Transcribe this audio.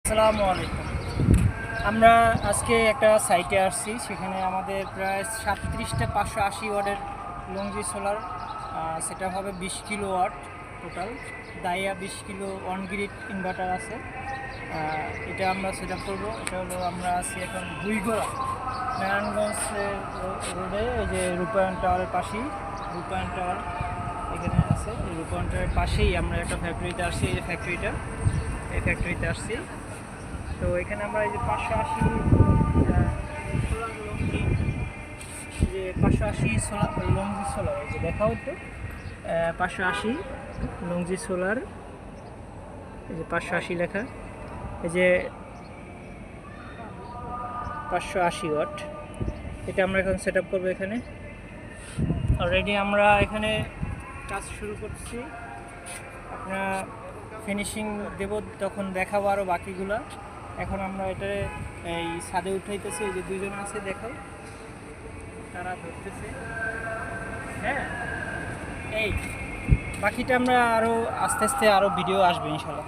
আসসালামু আলাইকুম। আমরা আজকে একটা সাইটে আসছি, সেখানে আমাদের প্রায় 37টা 580 ওয়াটের লংজি সোলার সেটা হবে 20 কিলো ওয়াট টোটাল। ডাইয়া 20 কিলো অন গ্রিড ইনভার্টার আছে। এটা আমরা সেট আপ করবো। এটা হলো আমরা আছি এখন বুইগোড়া নারায়ণগঞ্জ রোডে, এই যে রূপায়ণ টাওয়ারের পাশেই। রূপায়ণ টাওয়ার এখানে আছে, এই রূপায়ণ টাওয়ারের পাশেই আমরা একটা ফ্যাক্টরিতে আসছি। এই যে এই ফ্যাক্টরিতে আসছি। তো এখানে আমরা এই যে 580 সোলার লংজি, যে 580 সোলার লংজি সোলার, এই যে দেখাও তো 580 লংজি সোলার, এই যে 580 লেখা, এই যে 580 ওয়াট। এটা আমরা এখন সেট আপ করবো। এখানে অলরেডি আমরা এখানে কাজ শুরু করছি। আপনারা ফিনিশিং দেব, তখন দেখাবো আরও বাকিগুলা। এখন আমরা এটা এই ছাদে উঠাইতেছি। এই যে দুজন আছে, দেখাও, তারা ধরতেছে। হ্যাঁ, এই বাকিটা আমরা আরও আস্তে আস্তে আরও ভিডিও আসবে ইনশাল্লাহ।